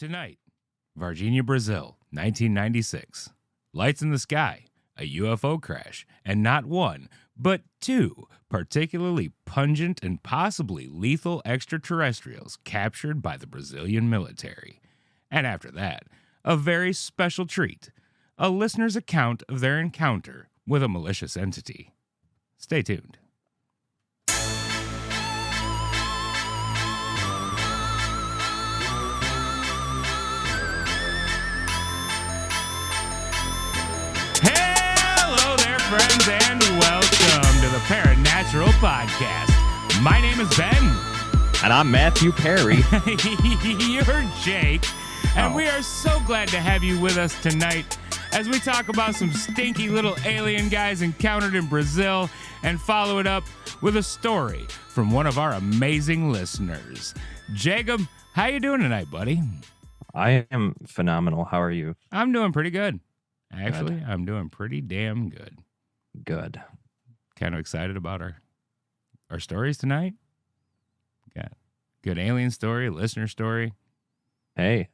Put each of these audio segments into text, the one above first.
Tonight, Varghina, Brazil, 1996. Lights in the sky, a UFO crash, and not one, but two particularly pungent and possibly lethal extraterrestrials captured by the Brazilian military. And after that, a very special treat, a listener's account of their encounter with a malicious entity. Stay tuned. Hello there, friends, and welcome to the Paranatural Podcast. My name is Ben. And I'm Matthew Perry. You're Jake. And we are so glad to have you with us tonight as we talk about some stinky little alien guys encountered in Brazil and follow it up with a story from one of our amazing listeners. Jacob, how you doing tonight, buddy? I am phenomenal. How are you? I'm doing pretty good. Actually, I'm doing pretty damn good. Good. Kind of excited about our stories tonight. Got good alien story, listener story. Hey,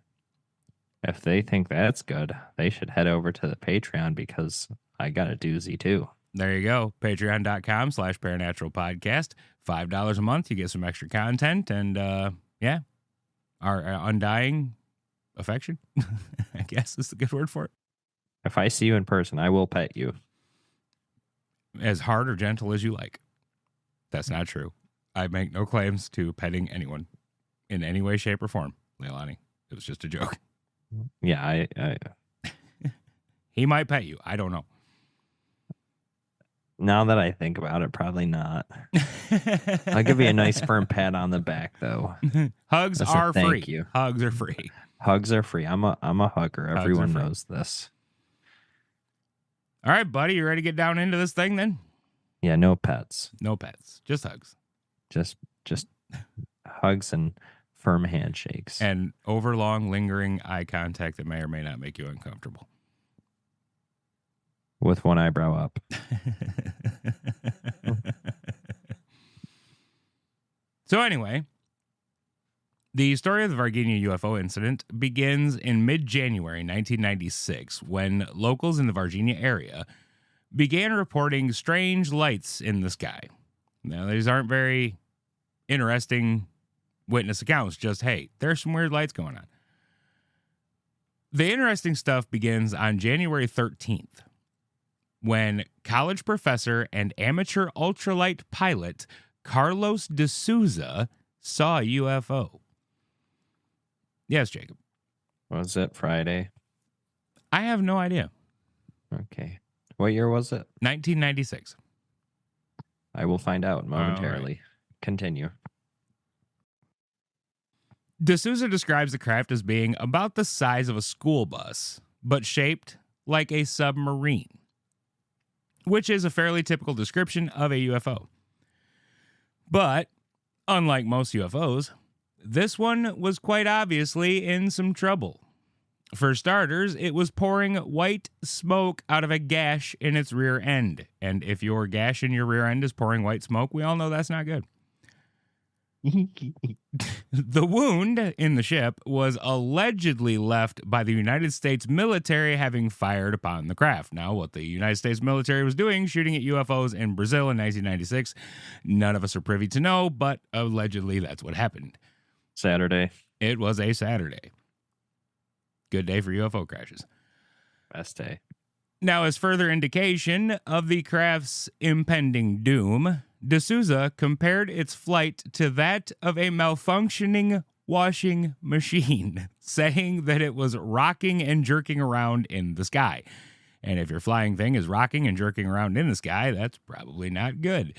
if they think that's good, they should head over to the Patreon because I got a doozy too. There you go. Patreon.com/Paranatural Podcast. $5 a month. You get some extra content and, our undying affection, I guess is the good word for it. If I see you in person, I will pet you. As hard or gentle as you like. That's not true. I make no claims to petting anyone in any way, shape, or form, Leilani. It was just a joke. Yeah, I He might pet you. I don't know. Now that I think about it, probably not. I'll give you a nice firm pat on the back, though. Hugs That's are free. thank you. Hugs are free. Hugs are free. I'm a hugger. Hugs Everyone are free. knows this. All right, buddy. You ready to get down into this thing then? Yeah, no pets. No pets. Just hugs. Just hugs and firm handshakes. And overlong, lingering eye contact that may or may not make you uncomfortable. With one eyebrow up. So anyway, the story of the Varghina UFO incident begins in mid-January 1996 when locals in the Varghina area began reporting strange lights in the sky. Now, these aren't very interesting witness accounts, just, hey, there's some weird lights going on. The interesting stuff begins on January 13th when college professor and amateur ultralight pilot Carlos de Souza saw a UFO. Yes, Jacob. Was it Friday? I have no idea. Okay. What year was it? 1996. I will find out momentarily. All right. Continue. De Souza describes the craft as being about the size of a school bus, but shaped like a submarine, which is a fairly typical description of a UFO. But, unlike most UFOs, this one was quite obviously in some trouble. For starters, it was pouring white smoke out of a gash in its rear end. And if your gash in your rear end is pouring white smoke, we all know that's not good. The wound in the ship was allegedly left by the United States military having fired upon the craft. Now, what the United States military was doing, shooting at UFOs in Brazil in 1996, none of us are privy to know, but allegedly that's what happened. Saturday. It was a Saturday. Good day for UFO crashes. Best day. Now, as further indication of the craft's impending doom, De Souza compared its flight to that of a malfunctioning washing machine, saying that it was rocking and jerking around in the sky. And if your flying thing is rocking and jerking around in the sky, that's probably not good.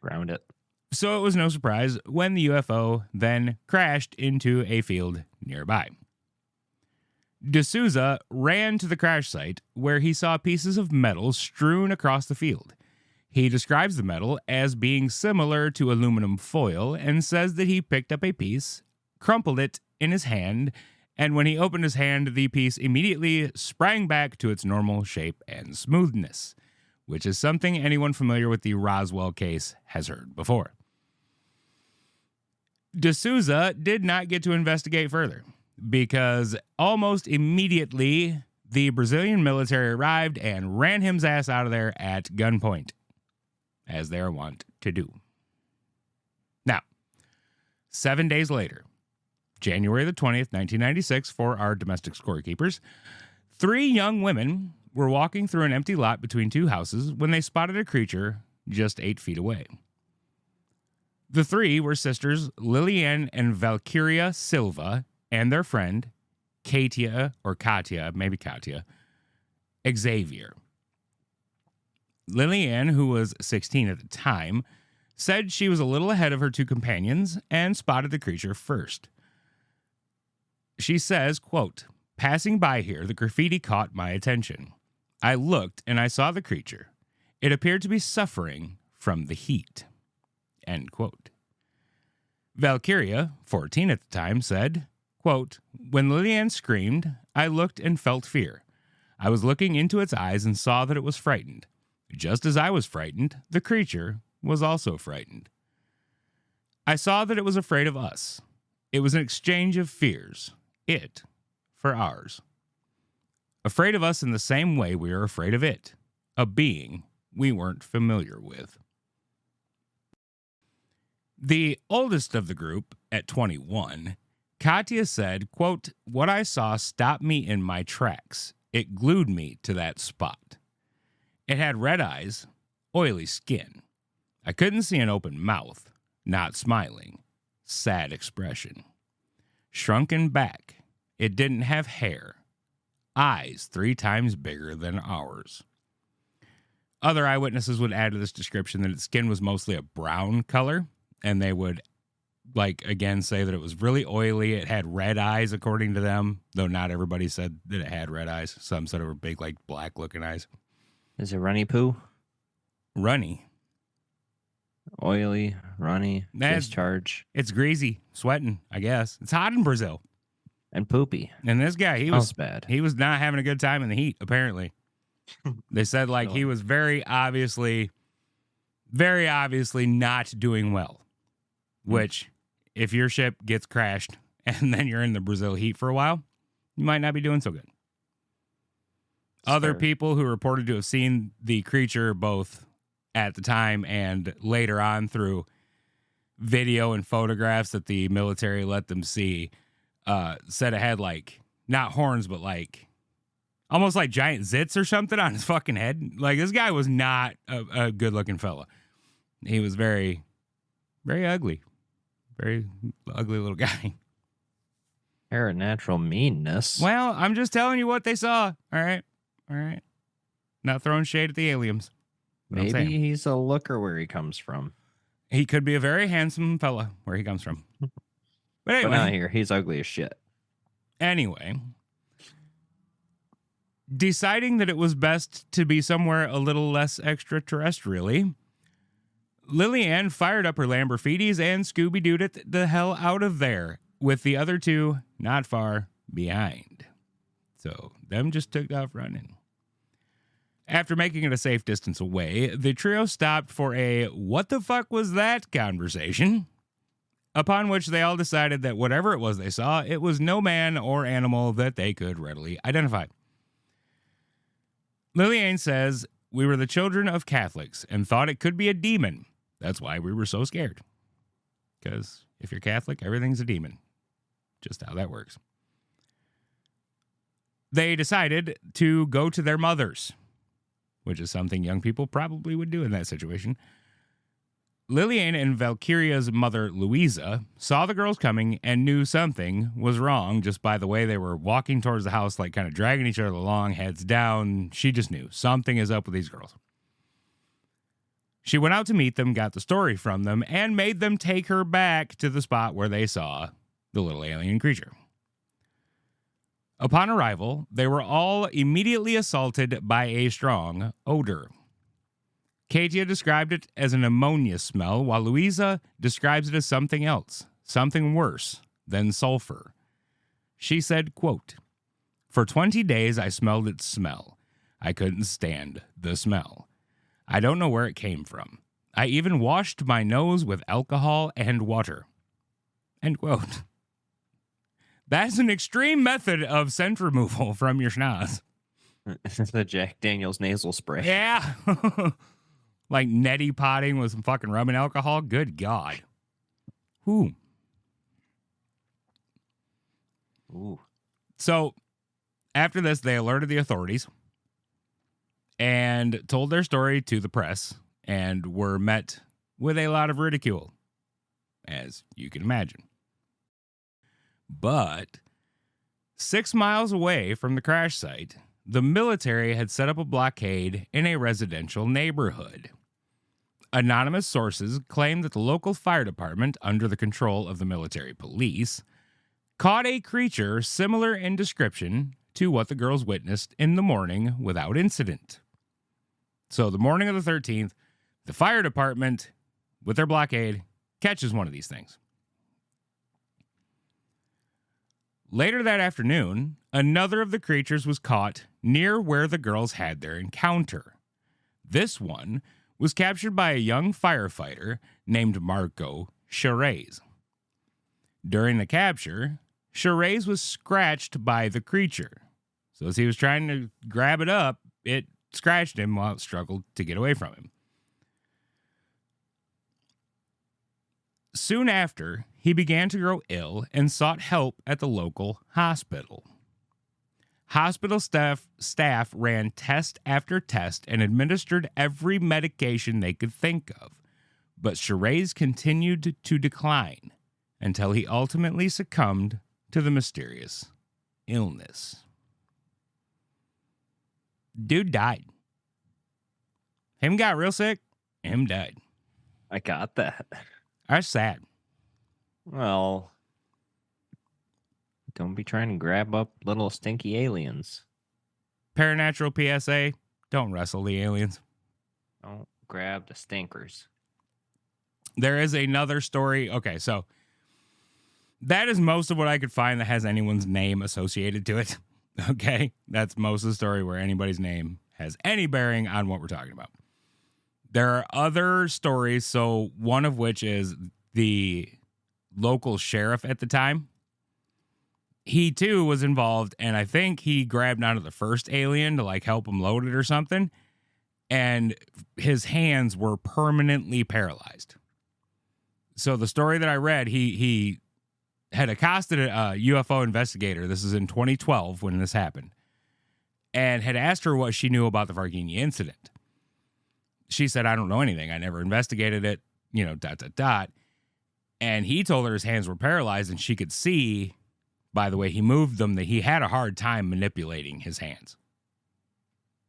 Ground it. So it was no surprise when the UFO then crashed into a field nearby. De Souza ran to the crash site where he saw pieces of metal strewn across the field. He describes the metal as being similar to aluminum foil and says that he picked up a piece, crumpled it in his hand, and when he opened his hand, the piece immediately sprang back to its normal shape and smoothness, which is something anyone familiar with the Roswell case has heard before. De Souza did not get to investigate further. because almost immediately the Brazilian military arrived and ran his ass out of there at gunpoint, as they are wont to do. Now, 7 days later, January the 20th, 1996, for our domestic scorekeepers, 3 young women were walking through an empty lot between 2 houses when they spotted a creature just 8 feet away. The 3 were sisters Liliane and Valkyria Silva and their friend Katia, Xavier. Liliane, who was 16 at the time, said she was a little ahead of her 2 companions and spotted the creature first. She says, quote, "Passing by here, the graffiti caught my attention. I looked and I saw the creature. It appeared to be suffering from the heat." End quote. Valkyria, 14 at the time, said, quote, "When Liliane screamed, I looked and felt fear. I was looking into its eyes and saw that it was frightened. Just as I was frightened, the creature was also frightened. I saw that it was afraid of us. It was an exchange of fears. It for ours. Afraid of us in the same way we are afraid of it, a being we weren't familiar with." The oldest of the group, at 21, Katia said, quote, "What I saw stopped me in my tracks. It glued me to that spot. It had red eyes, oily skin. I couldn't see an open mouth, not smiling, sad expression. Shrunken back. It didn't have hair. Eyes 3 times bigger than ours." Other eyewitnesses would add to this description that its skin was mostly a brown color, and they would, again, say that it was really oily. It had red eyes, according to them, though not everybody said that it had red eyes. Some said it were big, black-looking eyes. Is it runny poo? Runny. Oily, runny, discharge. It's greasy, sweating, I guess. It's hot in Brazil. And poopy. And this guy, he was bad. He was not having a good time in the heat, apparently. They said he was very obviously not doing well. Which, if your ship gets crashed and then you're in the Brazil heat for a while, you might not be doing so good. Other people who reported to have seen the creature both at the time and later on through video and photographs that the military let them see, said it had not horns, but almost like giant zits or something on his fucking head. This guy was not a good looking fella. He was very, very ugly. Very ugly little guy. Natural meanness. Well, I'm just telling you what they saw. All right. Not throwing shade at the aliens. Maybe he's a looker where he comes from. He could be a very handsome fella where he comes from. But anyway. But not here. He's ugly as shit. Anyway. Deciding that it was best to be somewhere a little less extraterrestrially, Liliane fired up her Lamborghinis and Scooby-Dooed it the hell out of there, with the other 2 not far behind. So, them just took off running. After making it a safe distance away, the trio stopped for a "what the fuck was that" conversation, upon which they all decided that whatever it was they saw, it was no man or animal that they could readily identify. Liliane says, "We were the children of Catholics and thought it could be a demon. That's why we were so scared. Because if you're Catholic, everything's a demon. Just how that works." They decided to go to their mothers, which is something young people probably would do in that situation. Liliane and Valkyria's mother, Louisa, saw the girls coming and knew something was wrong just by the way they were walking towards the house, kind of dragging each other along, heads down. She just knew something is up with these girls. She went out to meet them, got the story from them, and made them take her back to the spot where they saw the little alien creature. Upon arrival, they were all immediately assaulted by a strong odor. Katia described it as an ammonia smell, while Louisa describes it as something else, something worse than sulfur. She said, quote, "For 20 days I smelled its smell. I couldn't stand the smell. I don't know where it came from. I even washed my nose with alcohol and water." End quote. That's an extreme method of scent removal from your schnoz. This is the Jack Daniels nasal spray. Yeah. Like neti potting with some fucking rum and alcohol. Good God. Ooh. Ooh. So after this, they alerted the authorities and told their story to the press and were met with a lot of ridicule, as you can imagine. But 6 miles away from the crash site, the military had set up a blockade in a residential neighborhood. Anonymous sources claim that the local fire department, under the control of the military police, caught a creature similar in description to what the girls witnessed in the morning without incident. So the morning of the 13th, the fire department, with their blockade, catches one of these things. Later that afternoon, another of the creatures was caught near where the girls had their encounter. This one was captured by a young firefighter named Marco Charez. During the capture, Charez was scratched by the creature. So as he was trying to grab it up, it scratched him while it struggled to get away from him. Soon after, he began to grow ill and sought help at the local hospital. Hospital staff ran test after test and administered every medication they could think of, but Charez continued to decline until he ultimately succumbed to the mysterious illness. Dude died. Him got real sick, him died. I got that. That's sad. Well, don't be trying to grab up little stinky aliens. Paranatural PSA, don't wrestle the aliens. Don't grab the stinkers. There is another story. Okay, so that is most of what I could find that has anyone's name associated to it. Okay, that's most of the story where anybody's name has any bearing on what we're talking about. There are other stories, so one of which is the local sheriff at the time. He too was involved, and I think he grabbed onto the first alien to like help him load it or something, and his hands were permanently paralyzed. So the story that I read, he had accosted a UFO investigator. This is in 2012 when this happened, and had asked her what she knew about the Varghina incident. She said, "I don't know anything. I never investigated it, And he told her his hands were paralyzed, and she could see by the way he moved them that he had a hard time manipulating his hands.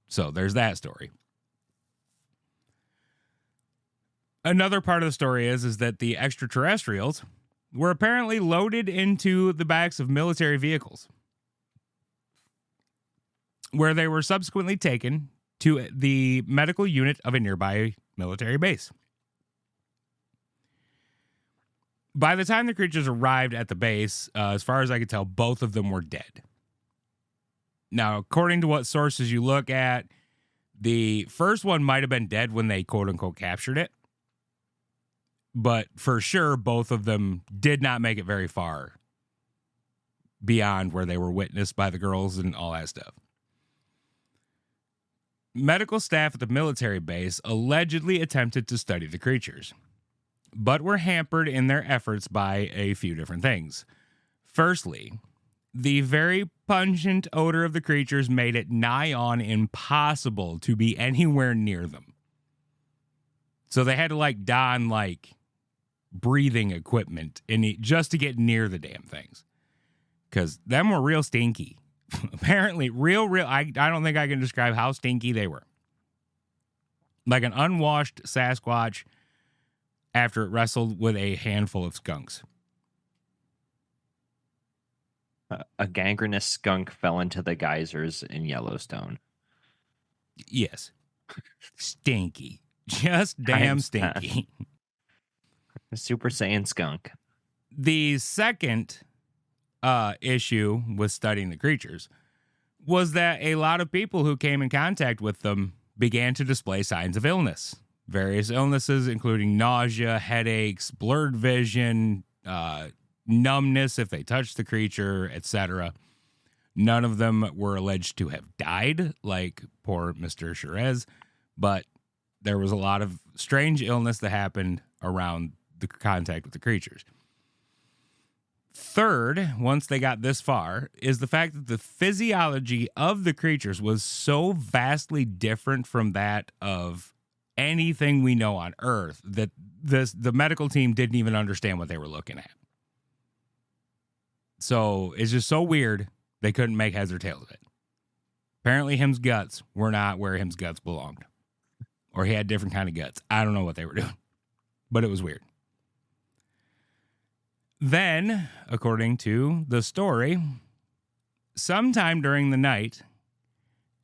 So there's that story. Another part of the story is that the extraterrestrials were apparently loaded into the backs of military vehicles, where they were subsequently taken to the medical unit of a nearby military base. By the time the creatures arrived at the base, as far as I could tell, both of them were dead. Now, according to what sources you look at, the first one might have been dead when they quote-unquote captured it. But for sure, both of them did not make it very far beyond where they were witnessed by the girls and all that stuff. Medical staff at the military base allegedly attempted to study the creatures, but were hampered in their efforts by a few different things. Firstly, the very pungent odor of the creatures made it nigh on impossible to be anywhere near them. So they had to don breathing equipment just to get near the damn things, because them were real stinky. Apparently, real. I don't think I can describe how stinky they were. Like an unwashed Sasquatch after it wrestled with a handful of skunks. A gangrenous skunk fell into the geysers in Yellowstone. Yes. Stinky. Just damn stinky. A Super Saiyan skunk. The second issue with studying the creatures was that a lot of people who came in contact with them began to display signs of illness. Various illnesses, including nausea, headaches, blurred vision, numbness if they touched the creature, etc. None of them were alleged to have died, like poor Mr. Sherez, but there was a lot of strange illness that happened around the contact with the creatures. Third, once they got this far, is the fact that the physiology of the creatures was so vastly different from that of anything we know on Earth that the medical team didn't even understand what they were looking at. So it's just so weird they couldn't make heads or tails of it. Apparently him's guts were not where him's guts belonged. Or he had different kind of guts. I don't know what they were doing, but it was weird. Then, according to the story, sometime during the night,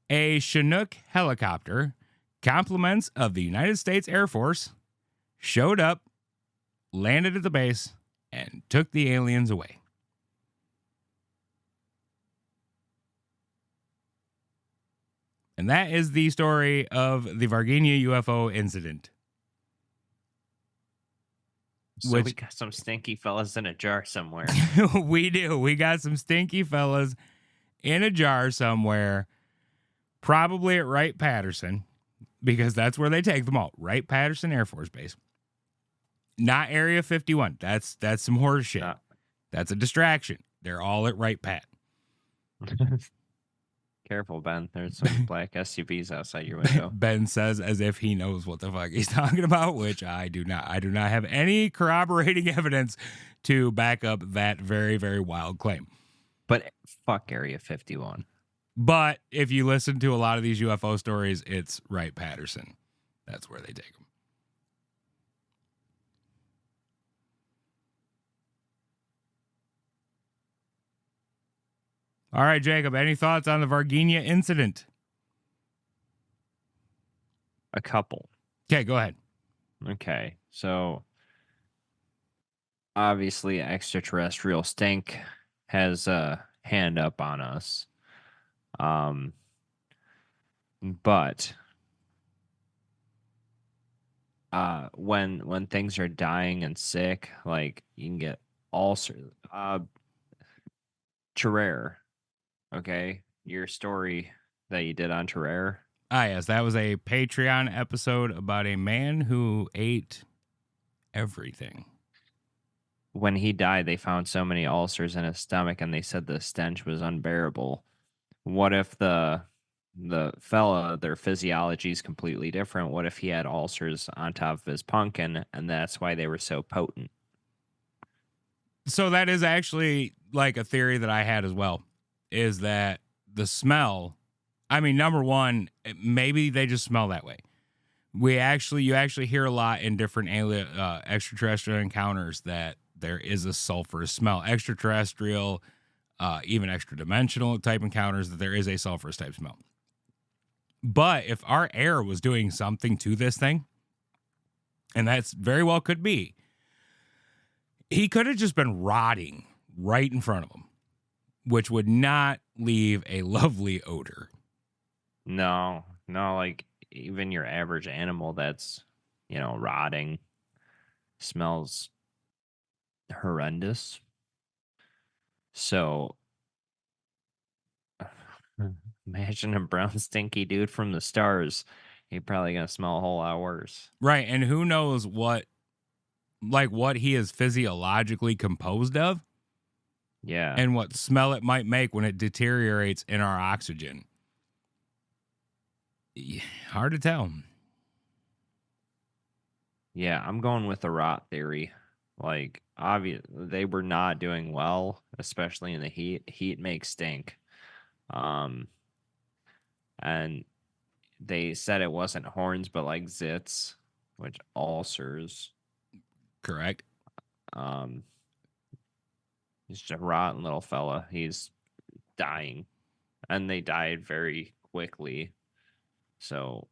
a Chinook helicopter, compliments of the United States Air Force, showed up, landed at the base, and took the aliens away. And that is the story of the Varghina UFO incident. So we got some stinky fellas in a jar somewhere. We do. We got some stinky fellas in a jar somewhere, probably at Wright-Patterson, because that's where they take them all. Wright-Patterson Air Force Base. Not Area 51. That's some horse shit. No. That's a distraction. They're all at Wright-Pat. Careful, Ben. There's some black SUVs outside your window. Ben says as if he knows what the fuck he's talking about, which I do not. I do not have any corroborating evidence to back up that very, very wild claim. But fuck Area 51. But if you listen to a lot of these UFO stories, it's Wright-Patterson. That's where they take them. All right, Jacob, any thoughts on the Varghina incident? A couple. Okay, go ahead. Okay, so obviously Extraterrestrial Stink has a hand up on us. But when things are dying and sick, like you can get ulcers. Terrare. Okay, your story that you did on Terrare. Ah, yes, that was a Patreon episode about a man who ate everything. When he died, they found so many ulcers in his stomach, and they said the stench was unbearable. What if the fella, their physiology is completely different? What if he had ulcers on top of his pumpkin, and that's why they were so potent? So that is actually like a theory that I had as well. Is that the smell? I mean, number one, maybe they just smell that way. You actually hear a lot in different alien, extraterrestrial encounters that there is a sulfurous smell. Extraterrestrial, even extra dimensional type encounters, that there is a sulfurous type smell. But if our air was doing something to this thing, and that's very well could be, he could have just been rotting right in front of him, which would not leave a lovely odor. No, like even your average animal that's, rotting smells horrendous. So imagine a brown stinky dude from the stars. He's probably gonna smell a whole lot worse. Right, and who knows what he is physiologically composed of. Yeah. And what smell it might make when it deteriorates in our oxygen. Hard to tell. Yeah, I'm going with the rot theory. Like, they were not doing well, especially in the heat. Heat makes stink. And they said it wasn't horns, but like zits, which ulcers. Correct. He's just a rotten little fella. He's dying, and they died very quickly. So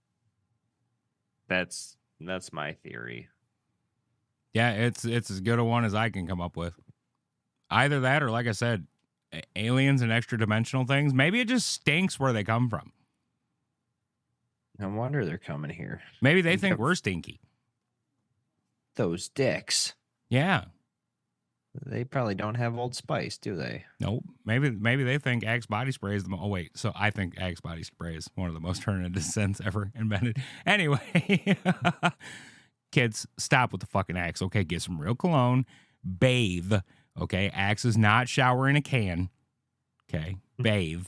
that's my theory. Yeah, it's as good a one as I can come up with. Either that, or like I said, aliens and extra dimensional things. Maybe it just stinks where they come from. No wonder they're coming here. Maybe they think we're stinky. Those dicks. Yeah. They probably don't have Old Spice, do they? Nope. Maybe they think Axe body spray is the oh wait, so I think Axe body spray is one of the most horrendous scents ever invented. Anyway, kids, stop with the fucking Axe. Okay, get some real cologne. Bathe. Okay, Axe is not shower in a can. Okay, bathe.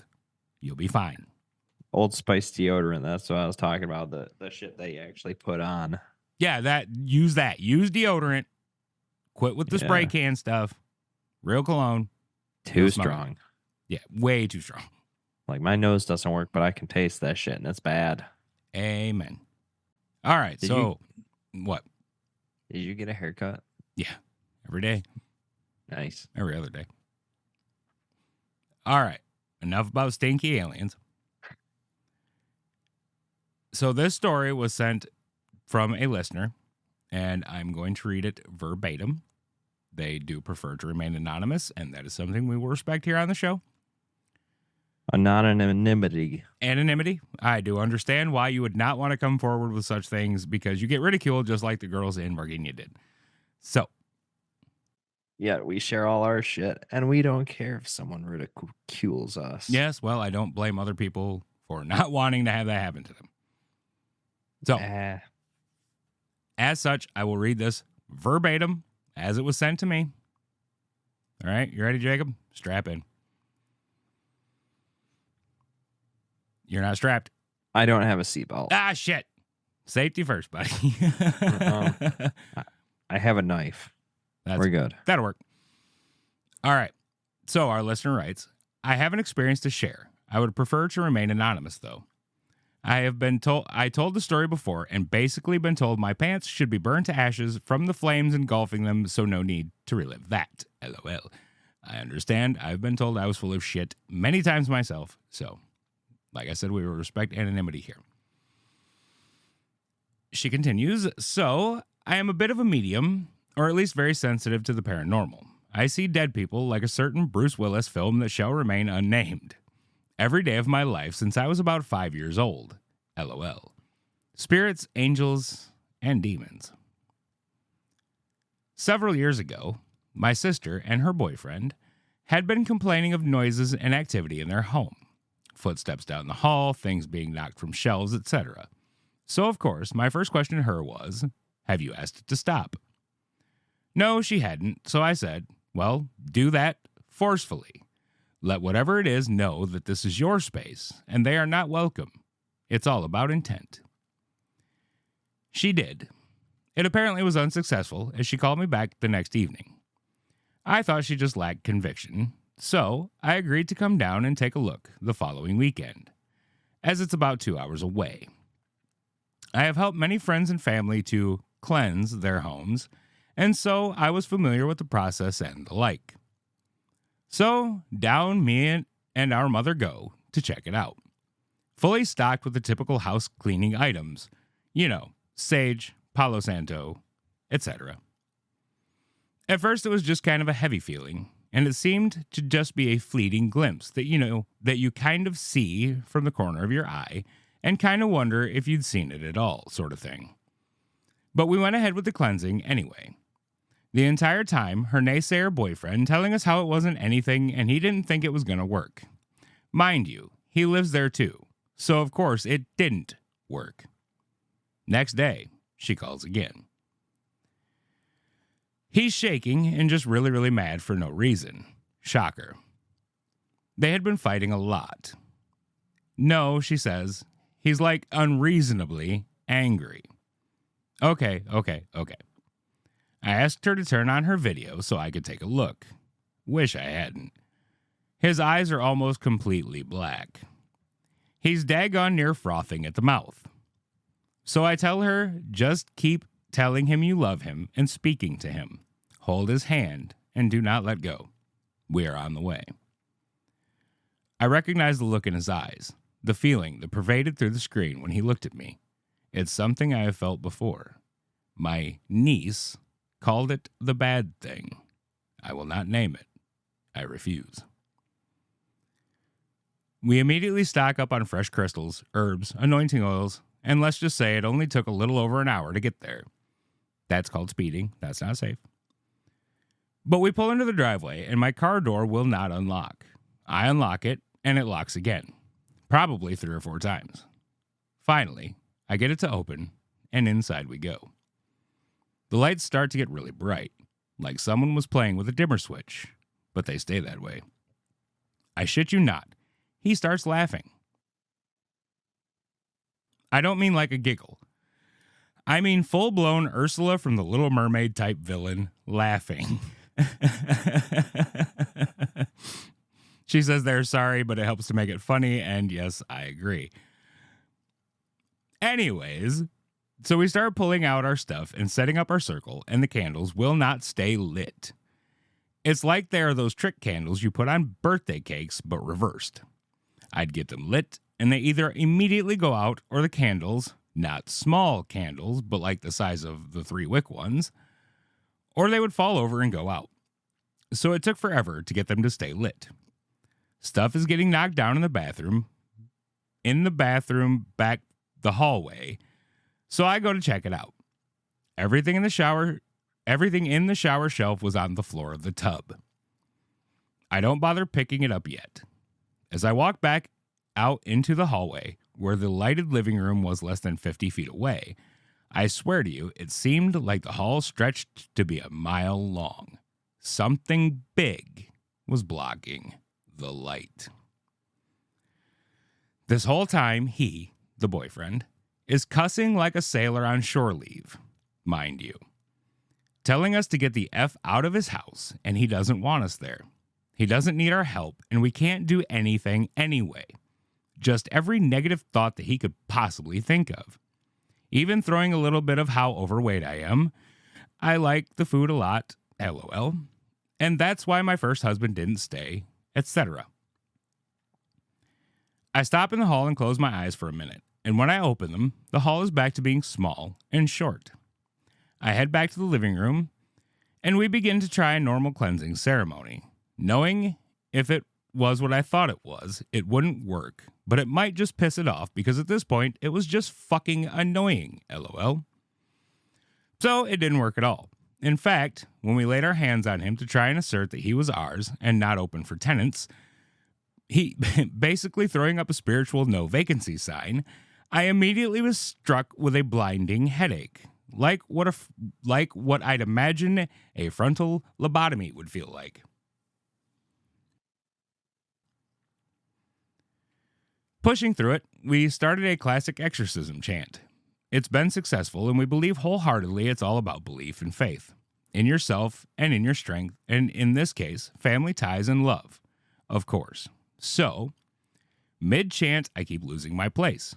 You'll be fine. Old Spice deodorant. That's what I was talking about. The shit they actually put on. Yeah, use that. Use deodorant. Quit with the spray Yeah. can stuff. Real cologne. Too You'll smell strong. it. Yeah, way too strong. Like my nose doesn't work, but I can taste that shit, and it's bad. Amen. All right, what? Did you get a haircut? Yeah, every day, Nice. every other day. All right, enough about stinky aliens. So this story was sent from a listener, and I'm going to read it verbatim. They do prefer to remain anonymous, and that is something we will respect here on the show. Anonymity. Anonymity. I do understand why you would not want to come forward with such things because you get ridiculed just like the girls in Varghina did. So, Yeah, we share all our shit, and we don't care if someone ridicules us. yes, well, I don't blame other people for not wanting to have that happen to them. So, as such, I will read this verbatim as it was sent to me. All right, you ready, Jacob? Strap in. You're not strapped. I don't have a seatbelt. Ah, shit. Safety first, buddy. I have a knife. We're good. That'll work. All right. So our listener writes, I have an experience to share. I would prefer to remain anonymous, though. I told the story before and basically been told my pants should be burned to ashes from the flames engulfing them, so no need to relive that. LOL. I understand. I've been told I was full of shit many times myself, so like I said, we will respect anonymity here. She continues, so I am a bit of a medium, or at least very sensitive to the paranormal. I see dead people like a certain Bruce Willis film that shall remain unnamed. Every day of my life since I was about 5 years old. LOL. Spirits, angels, and demons. Several years ago, my sister and her boyfriend had been complaining of noises and activity in their home. Footsteps down the hall, things being knocked from shelves, etc. So, of course, my first question to her was, have you asked it to stop? No, she hadn't, so I said, well, do that forcefully. Let whatever it is know that this is your space, and they are not welcome. It's all about intent. She did. It apparently was unsuccessful, as she called me back the next evening. I thought she just lacked conviction, so I agreed to come down and take a look the following weekend, as it's about 2 hours away. I have helped many friends and family to cleanse their homes, and so I was familiar with the process and the like. So, down me and our mother go to check it out. Fully stocked with the typical house cleaning items. You know, sage, Palo Santo, etc. At first, it was just kind of a heavy feeling, and it seemed to just be a fleeting glimpse that you kind of see from the corner of your eye and kind of wonder if you'd seen it at all, sort of thing. But we went ahead with the cleansing anyway. The entire time, her naysayer boyfriend telling us how it wasn't anything and he didn't think it was going to work. Mind you, he lives there too, so of course it didn't work. Next day, she calls again. He's shaking and just really, really mad for no reason. Shocker. They had been fighting a lot. No, she says, he's like unreasonably angry. Okay. I asked her to turn on her video so I could take a look. Wish I hadn't. His eyes are almost completely black. He's daggone near frothing at the mouth. So I tell her, just keep telling him you love him and speaking to him. Hold his hand and do not let go. We are on the way. I recognize the look in his eyes, the feeling that pervaded through the screen when he looked at me. It's something I have felt before. My niece called it the bad thing. I will not name it. I refuse. We immediately stock up on fresh crystals, herbs, anointing oils, and let's just say it only took a little over an hour to get there. That's called speeding. That's not safe. But we pull into the driveway, and my car door will not unlock. I unlock it, and it locks again, probably 3 or 4 times. Finally, I get it to open, and inside we go. The lights start to get really bright, like someone was playing with a dimmer switch, but they stay that way. I shit you not, he starts laughing. I don't mean like a giggle. I mean full-blown Ursula from the Little Mermaid type villain laughing. She says they're sorry, but it helps to make it funny, and yes, I agree. Anyways, so we start pulling out our stuff and setting up our circle, and the candles will not stay lit. It's like they are those trick candles you put on birthday cakes, but reversed. I'd get them lit, and they either immediately go out, or the candles, not small candles, but like the size of the 3-wick ones, or they would fall over and go out. So it took forever to get them to stay lit. Stuff is getting knocked down in the bathroom back the hallway, so I go to check it out. Everything in the shower shelf was on the floor of the tub. I don't bother picking it up yet. As I walk back out into the hallway, where the lighted living room was less than 50 feet away, I swear to you, it seemed like the hall stretched to be a mile long. Something big was blocking the light. This whole time, he, the boyfriend, is cussing like a sailor on shore leave, mind you, telling us to get the F out of his house, and he doesn't want us there. He doesn't need our help, and we can't do anything anyway. Just every negative thought that he could possibly think of. Even throwing a little bit of how overweight I am. I like the food a lot, LOL. And that's why my first husband didn't stay, etc. I stop in the hall and close my eyes for a minute, and when I open them, the hall is back to being small and short. I head back to the living room, and we begin to try a normal cleansing ceremony, knowing if it was what I thought it was, it wouldn't work, but it might just piss it off because at this point, it was just fucking annoying, LOL. So it didn't work at all. In fact, when we laid our hands on him to try and assert that he was ours and not open for tenants, he basically throwing up a spiritual no vacancy sign, I immediately was struck with a blinding headache, like what I'd imagine a frontal lobotomy would feel like. Pushing through it, we started a classic exorcism chant. It's been successful, and we believe wholeheartedly it's all about belief and faith, in yourself and in your strength, and in this case, family ties and love, of course. So, mid-chant, I keep losing my place.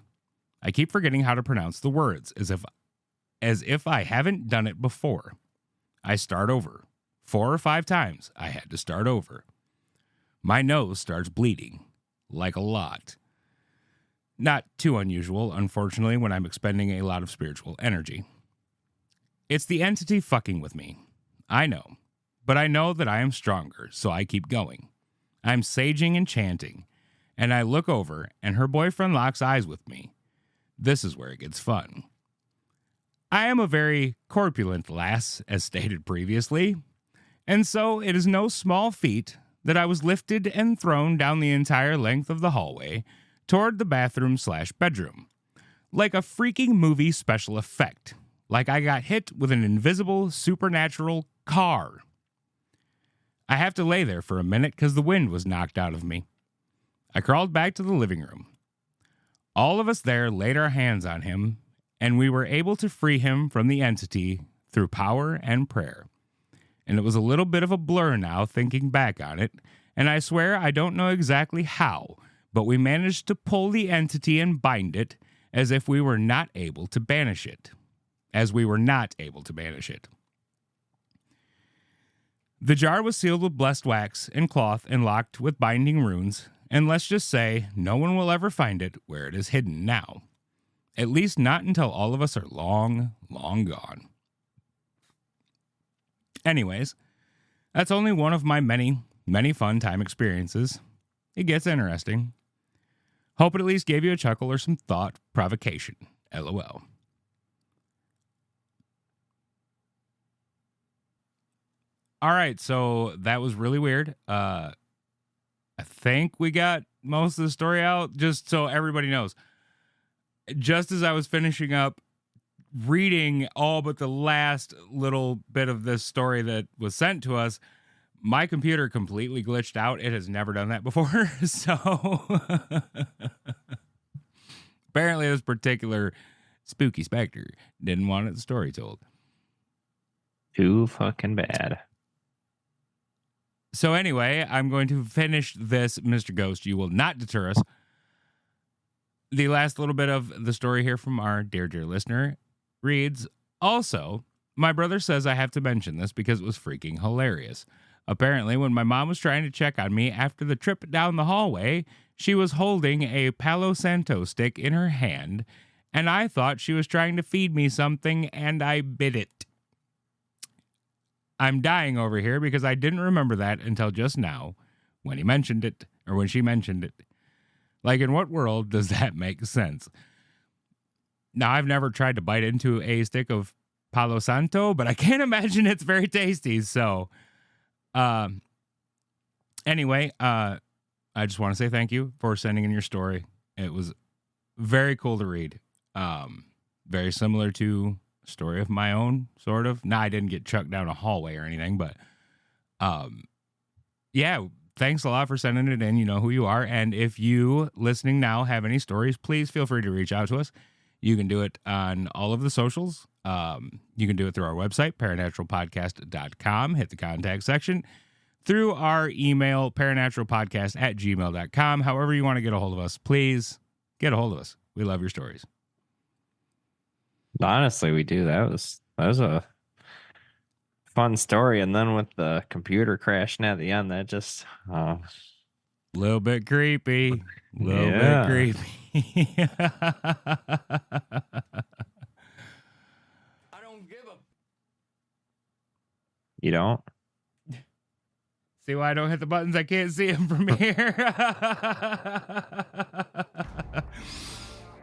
I keep forgetting how to pronounce the words, as if I haven't done it before. I start over. 4 or 5 times, I had to start over. My nose starts bleeding, like a lot. Not too unusual, unfortunately, when I'm expending a lot of spiritual energy. It's the entity fucking with me. I know. But I know that I am stronger, so I keep going. I'm saging and chanting, and I look over, and her boyfriend locks eyes with me. This is where it gets fun. I am a very corpulent lass, as stated previously, and so it is no small feat that I was lifted and thrown down the entire length of the hallway toward the bathroom/bedroom, like a freaking movie special effect, like I got hit with an invisible supernatural car. I have to lay there for a minute because the wind was knocked out of me. I crawled back to the living room. All of us there laid our hands on him, and we were able to free him from the entity through power and prayer. And it was a little bit of a blur now thinking back on it, and I swear I don't know exactly how, but we managed to pull the entity and bind it as if we were not able to banish it. The jar was sealed with blessed wax and cloth and locked with binding runes, and let's just say no one will ever find it where it is hidden now. At least not until all of us are long, long gone. Anyways, that's only one of my many, many fun time experiences. It gets interesting. Hope it at least gave you a chuckle or some thought provocation. LOL. All right, so that was really weird. I think we got most of the story out, just so everybody knows. Just as I was finishing up reading all but the last little bit of this story that was sent to us, my computer completely glitched out. It has never done that before. So apparently this particular spooky specter didn't want its story told. Too fucking bad. So anyway, I'm going to finish this, Mr. Ghost. You will not deter us. The last little bit of the story here from our dear listener reads, also, my brother says I have to mention this because it was freaking hilarious. Apparently, when my mom was trying to check on me after the trip down the hallway, she was holding a Palo Santo stick in her hand, and I thought she was trying to feed me something, and I bit it. I'm dying over here because I didn't remember that until just now when he mentioned it, or when she mentioned it. Like, in what world does that make sense? Now, I've never tried to bite into a stick of Palo Santo, but I can't imagine it's very tasty. So, anyway, I just want to say thank you for sending in your story. It was very cool to read. Very similar to a story of my own, sort of. Now, I didn't get chucked down a hallway or anything, but yeah, thanks a lot for sending it in. You know who you are. And if you listening now have any stories, please feel free to reach out to us. You can do it on all of the socials. You can do it through our website, paranaturalpodcast.com. Hit the contact section. Through our email, paranaturalpodcast@gmail.com. However you want to get a hold of us, please get a hold of us. We love your stories. Honestly, we do. That was a fun story. And then with the computer crashing at the end, that just a little bit creepy. A little Yeah. bit creepy. I don't give a... You don't? See why I don't hit the buttons? I can't see them from here.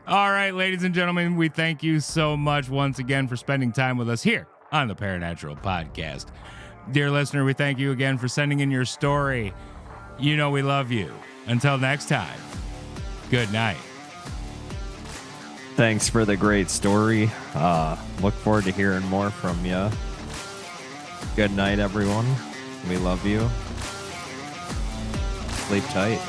All right, ladies and gentlemen, we thank you so much once again for spending time with us here on the Paranatural Podcast. Dear listener, we thank you again for sending in your story. You know we love you. Until next time, good night. Thanks for the great story. Look forward to hearing more from you. Good night, everyone. We love you. Sleep tight.